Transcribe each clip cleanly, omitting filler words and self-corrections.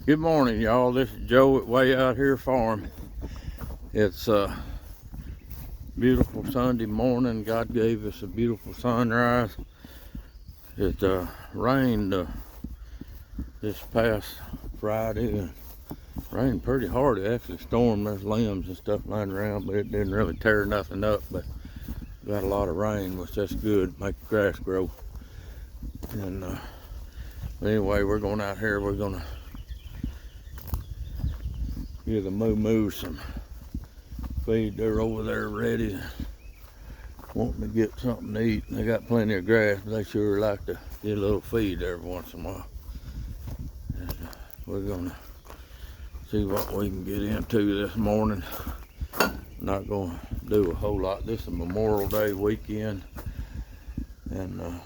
Good morning, y'all. This is Joe at Way Out Here Farm. It's a beautiful Sunday morning. God gave us a beautiful sunrise. It rained this past Friday. Rained pretty hard. It actually stormed. There's limbs and stuff lying around, but it didn't really tear nothing up. But got a lot of rain, which that's good. Make the grass grow. And anyway, we're going out here. We're gonna give the moo some feed. They're over there ready, wanting to get something to eat. They got plenty of grass, but they sure like to get a little feed every once in a while. And we're gonna see what we can get into this morning. Not gonna do a whole lot. This is Memorial Day weekend, and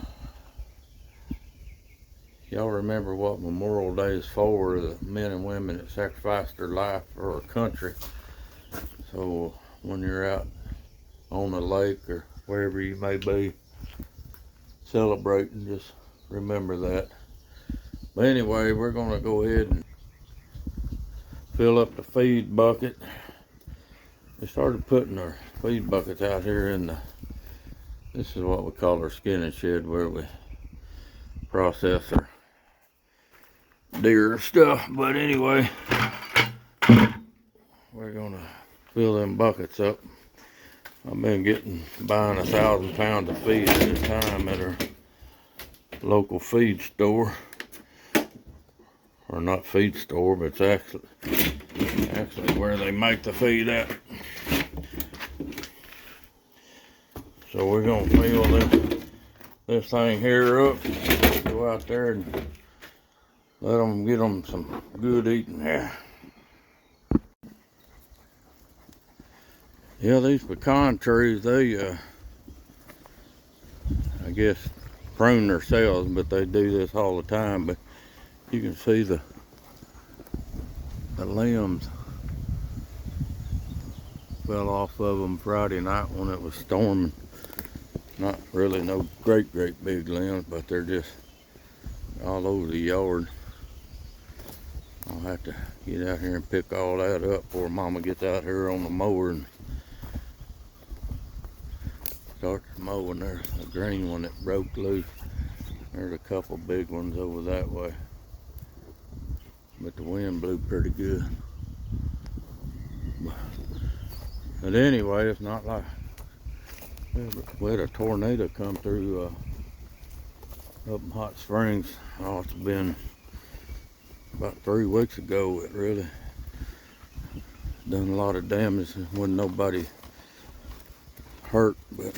y'all remember what Memorial Day is for? The men and women that sacrificed their life for our country. So when you're out on the lake or wherever you may be celebrating, just remember that. But anyway, we're gonna go ahead and fill up the feed bucket. We started putting our feed buckets out here in this is what we call our skinning shed, where we process our deer stuff. But anyway, we're gonna fill them buckets up. I've been buying 1,000 pounds of feed at a time at our local feed store, or not feed store, but it's actually where they make the feed at. So we're gonna fill this thing here up, go out there and get them some good eating here. Yeah, these pecan trees, they I guess prune themselves, but they do this all the time. But you can see the limbs fell off of them Friday night when it was storming. Not really no great big limbs, but they're just all over the yard. I'll have to get out here and pick all that up before Mama gets out here on the mower and starts mowing. There's a green one that broke loose. There's a couple big ones over that way, but the wind blew pretty good. But anyway, it's not like we had a tornado come through up in Hot Springs. Oh, it's been about 3 weeks ago. It really done a lot of damage. There wasn't nobody hurt, but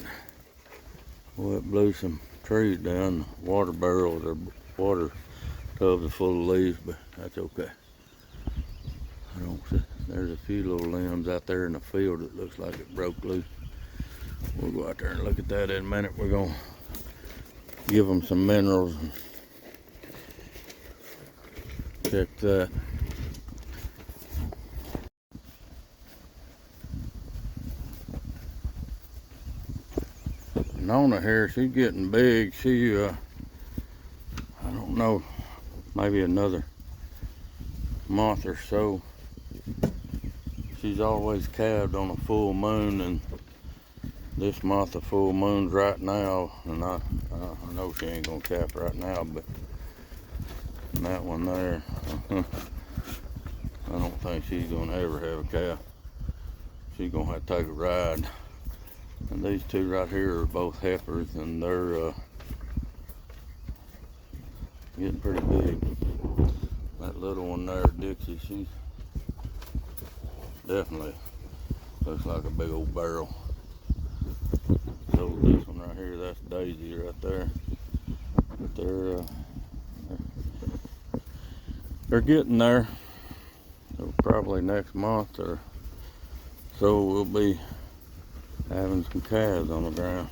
well, it blew some trees down. Water barrels or water tubs are full of leaves, but that's okay. I don't see. There's a few little limbs out there in the field that looks like it broke loose. We'll go out there and look at that in a minute. We're gonna give them some minerals and check that. Nona here, she's getting big. She I don't know, maybe another month or so. She's always calved on a full moon, and this month the full moon's right now, and I know she ain't gonna calf right now, but that one there, I don't think she's gonna ever have a calf. She's gonna have to take a ride. And these two right here are both heifers, and they're getting pretty big. That little one there, Dixie, she's definitely looks like a big old barrel. So this one right here, that's Daisy right there. But they're getting there. So probably next month or so we'll be having some calves on the ground,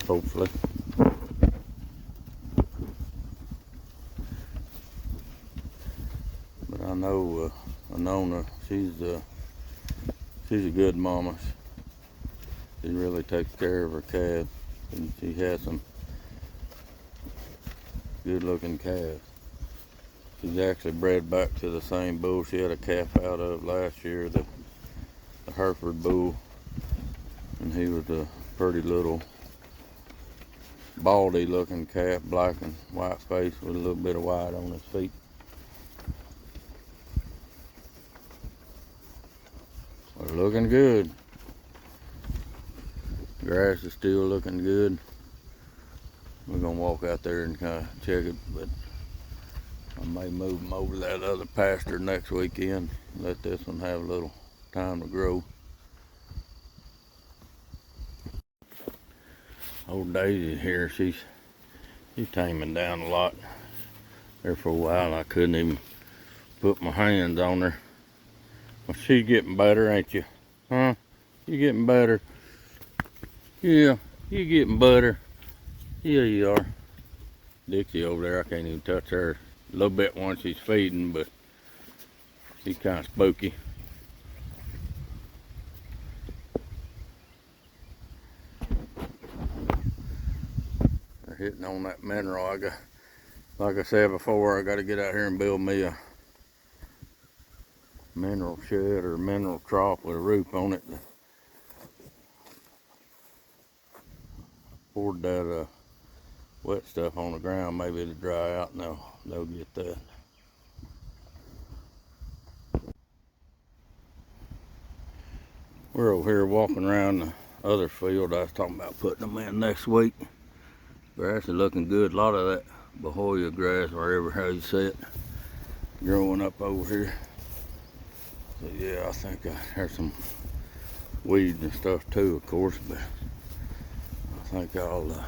hopefully. But I know Nona, she's a good mama. She really takes care of her calves, and she has some good looking calves. She's actually bred back to the same bull she had a calf out of last year, the Hereford bull. And he was a pretty little baldy looking calf, black and white face with a little bit of white on his feet. They're looking good. Grass is still looking good. We're gonna walk out there and kind of check it, but I may move them over to that other pasture next weekend. Let this one have a little time to grow. Old Daisy here, she's taming down a lot. There for a while I couldn't even put my hands on her. Well, she's getting better, ain't you? Huh? You getting better? Yeah, you getting better. Yeah, you are. Dixie over there, I can't even touch her. A little bit once she's feeding, but she's kind of spooky. They're hitting on that mineral. Like I said before, I got to get out here and build me a mineral shed or mineral trough with a roof on it. Poured that wet stuff on the ground, maybe it'll dry out and they'll get that. We're over here walking around the other field I was talking about putting them in next week. Grass is looking good. A lot of that Bahoya grass, wherever how you say it, growing up over here. So yeah, I think there's some weeds and stuff too, of course, but I think I'll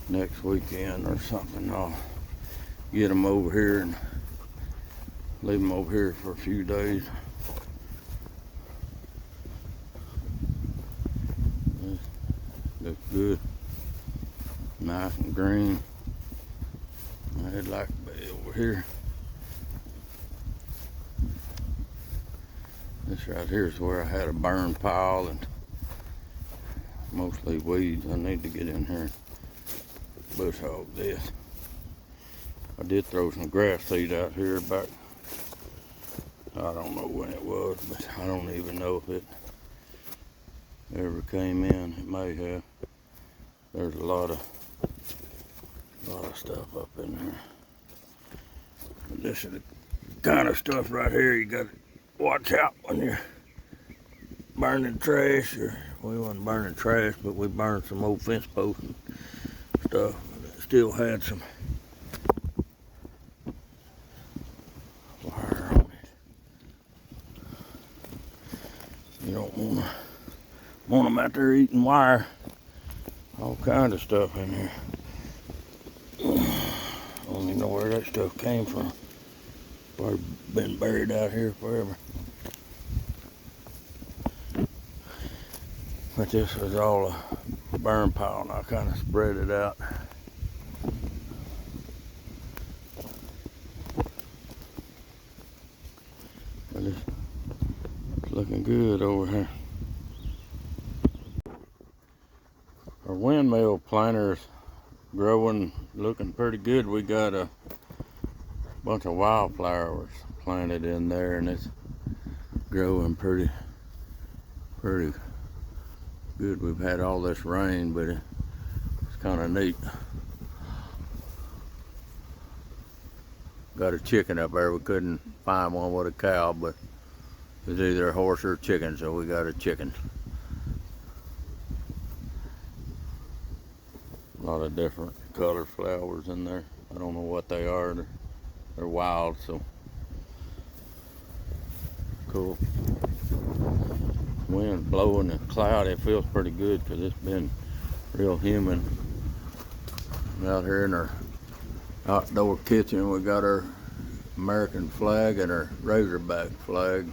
next weekend or something I'll get them over here and leave them over here for a few days. Looks good, nice and green. I'd like to be over here. This right here is where I had a burn pile and mostly weeds. I need to get in here and bush hog this. I did throw some grass seed out here back, I don't know when it was, but I don't even know if it ever came in. It may have. There's a lot of stuff up in there. But this is the kind of stuff right here you got to watch out when you're burning trash. Or we wasn't burning trash, but we burned some old fence posts and stuff. It still had some wire on it. You don't want them out there eating wire. All kind of stuff in here. I don't even know where that stuff came from. Probably been buried out here forever. But this was all a burn pile, and I kind of spread it out. But it's looking good over here. Our windmill planter's growing, looking pretty good. We got a bunch of wildflowers planted in there, and it's growing pretty good. We've had all this rain, but it's kind of neat. Got a chicken up there. We couldn't find one with a cow, but it was either a horse or a chicken, so we got a chicken. A lot of different color flowers in there. I don't know what they are. They're wild, so cool. Wind blowing and cloudy. It feels pretty good because it's been real humid. Out here in our outdoor kitchen, we got our American flag and our Razorback flag.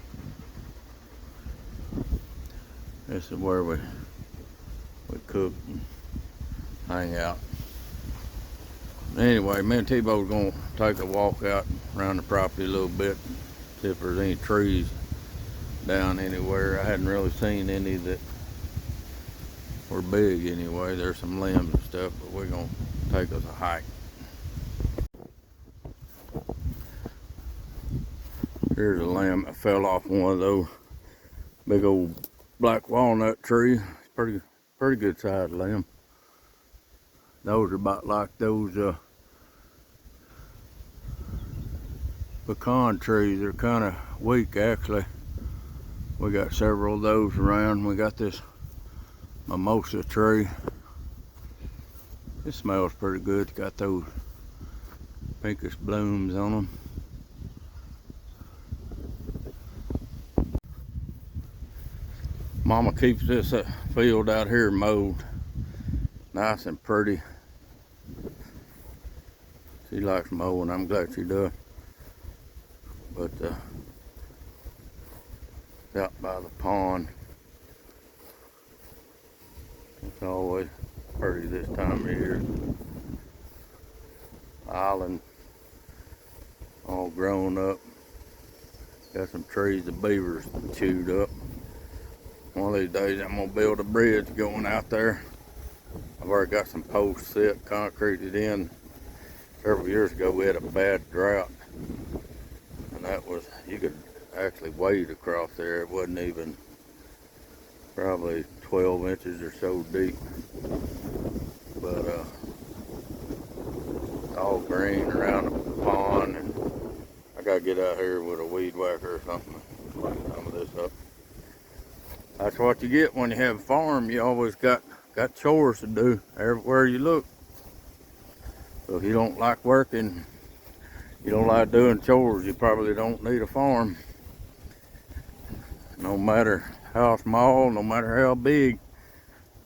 This is where we cook and hang out. Anyway, me and T-Bo's gonna take a walk out around the property a little bit, see if there's any trees down anywhere. I hadn't really seen any that were big anyway. There's some limbs and stuff, but we're gonna take us a hike. Here's a limb that fell off one of those big old black walnut trees. It's pretty good sized limb. Those are about like those pecan trees. They're kind of weak actually. We got several of those around. We got this mimosa tree. It smells pretty good. It's got those pinkish blooms on them. Mama keeps this field out here mowed nice and pretty. She likes mowing. I'm glad she does. But out by the pond, it's always pretty this time of year. Island all grown up. Got some trees the beavers chewed up. One of these days I'm gonna build a bridge going out there. I've already got some posts set, concreted in. Several years ago we had a bad drought, and that was, you could actually wade across there. It wasn't even probably 12 inches or so deep, but all green around the pond, and I gotta get out here with a weed whacker or something, clean some of this up. That's what you get when you have a farm. You always got chores to do everywhere you look. So if you don't like working, you don't like doing chores, you probably don't need a farm. No matter how small, no matter how big,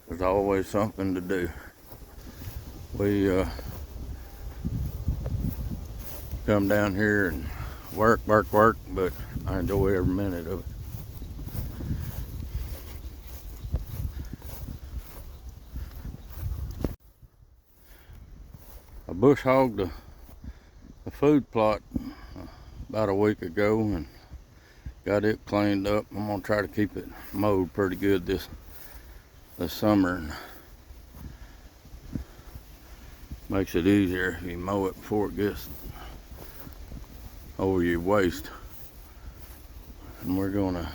there's always something to do. We come down here and work, but I enjoy every minute of it. I bush hogged the food plot about a week ago and got it cleaned up. I'm gonna try to keep it mowed pretty good this summer. And makes it easier if you mow it before it gets over your waist. And we're gonna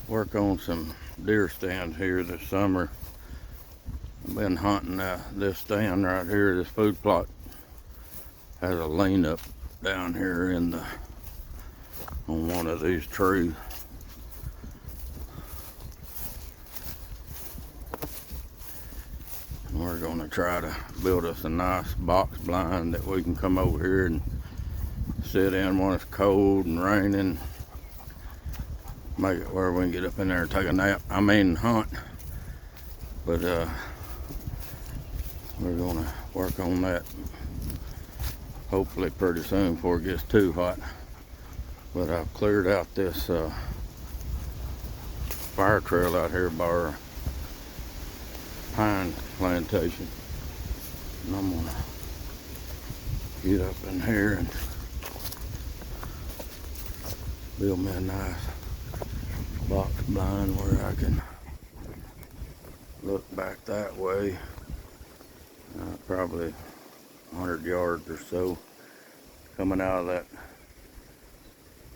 work on some deer stands here this summer. I've been hunting this stand right here. This food plot has a lean up down here on one of these trees. And we're going to try to build us a nice box blind that we can come over here and sit in when it's cold and raining. Make it where we can get up in there and take a nap. I mean hunt. But we're going to work on that hopefully pretty soon before it gets too hot. But I've cleared out this fire trail out here by our pine plantation. And I'm going to get up in here and build me a nice box blind where I can look back that way. Probably 100 yards or so coming out of that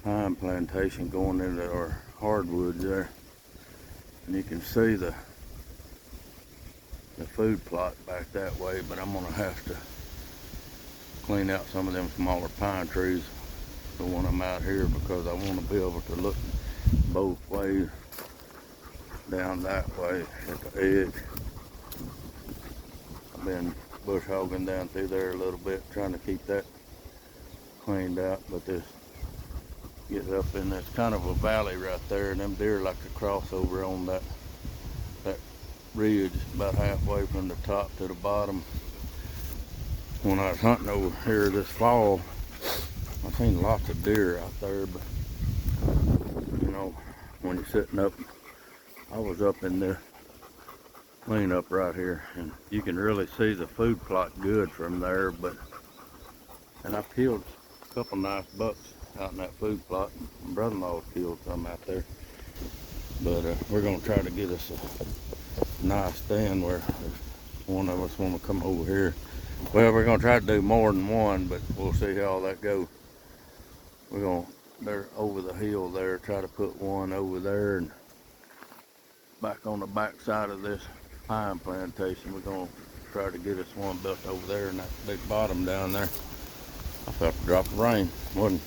pine plantation going into our hardwoods there, and you can see the food plot back that way. But I'm gonna have to clean out some of them smaller pine trees for when I'm out here, because I want to be able to look both ways down that way at the edge. I've been bush hogging down through there a little bit, trying to keep that cleaned out. But this gets up in this kind of a valley right there, and them deer like to cross over on that ridge about halfway from the top to the bottom. When I was hunting over here this fall, I seen lots of deer out there, but you know, when you're sitting up, I was up in there clean up right here, and you can really see the food plot good from there. And I killed a couple nice bucks out in that food plot. My brother-in-law killed some out there. But we're gonna try to get us a nice stand where if one of us want to come over here. Well, we're gonna try to do more than one, but we'll see how all that goes. We're gonna, they're over the hill there, try to put one over there and back on the back side of this pine plantation. We're gonna try to get us one built over there in that big bottom down there. I felt a drop of rain. Wasn't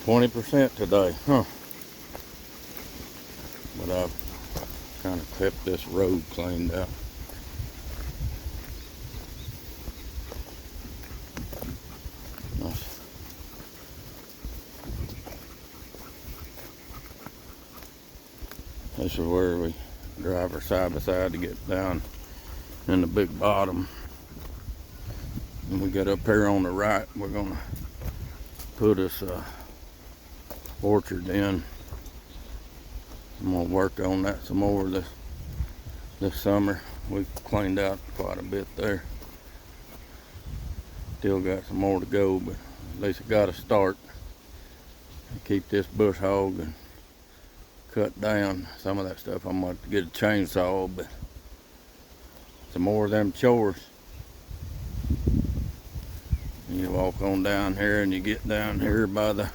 20% today, huh? But I've kind of kept this road cleaned out. Nice. This is where we drive our side by side to get down in the big bottom. And we get up here on the right, we're gonna put us a orchard in. I'm gonna work on that some more this summer. We've cleaned out quite a bit there. Still got some more to go, but at least I got to start. Keep this bush hog and cut down some of that stuff. I'm gonna have to get a chainsaw, but some more of them chores. You walk on down here and you get down here by the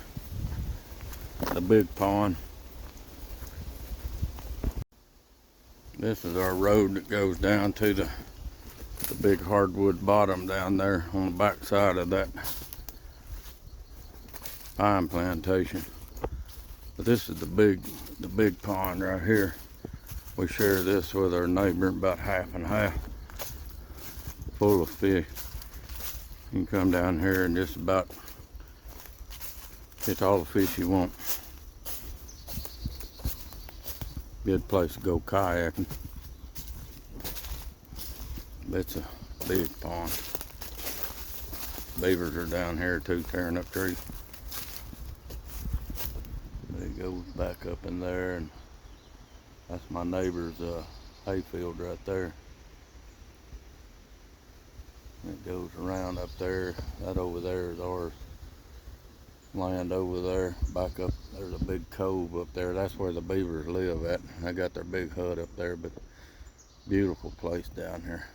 big pond. This is our road that goes down to the big hardwood bottom down there on the back side of that pine plantation. But this is the big pond right here. We share this with our neighbor, about half and half, full of fish. You can come down here and just about get all the fish you want. Good place to go kayaking. It's a big pond. Beavers are down here too, tearing up trees. They go back up in there, and that's my neighbor's hayfield right there. It goes around up there. That over there is ours. Land over there. Back up, there's a big cove up there. That's where the beavers live at. They got their big hut up there, but beautiful place down here.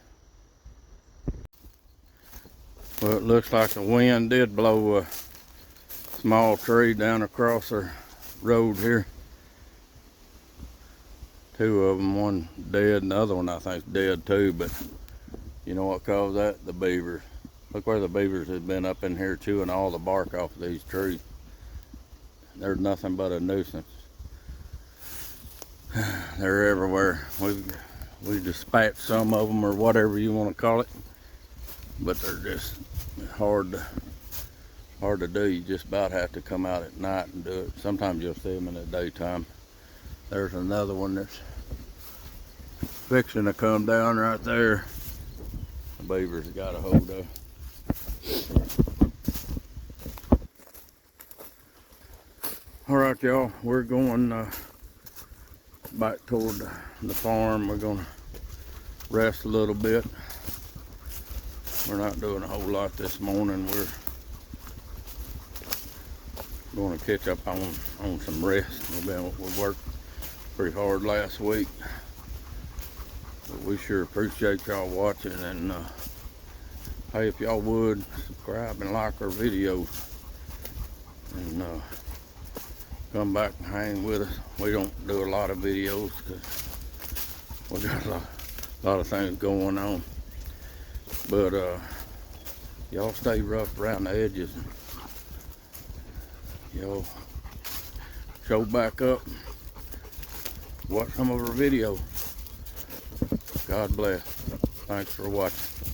Well, it looks like the wind did blow a small tree down across our road here. Two of them, one dead, and the other one I think is dead too, but you know what caused that? The beavers. Look where the beavers have been up in here chewing all the bark off of these trees. They're nothing but a nuisance. They're everywhere. We dispatch some of them, or whatever you want to call it, but they're just hard to do. You just about have to come out at night and do it. Sometimes you'll see them in the daytime. There's another one that's fixing to come down right there. The beavers got a hold of. All right, y'all, we're going back toward the farm. We're gonna rest a little bit. We're not doing a whole lot this morning. We're going to catch up on some rest. We worked pretty hard last week, but we sure appreciate y'all watching. And hey, if y'all would subscribe and like our videos, and come back and hang with us. We don't do a lot of videos because we got a lot of things going on. But y'all stay rough around the edges. Y'all show back up. Watch some of our videos. God bless. Thanks for watching.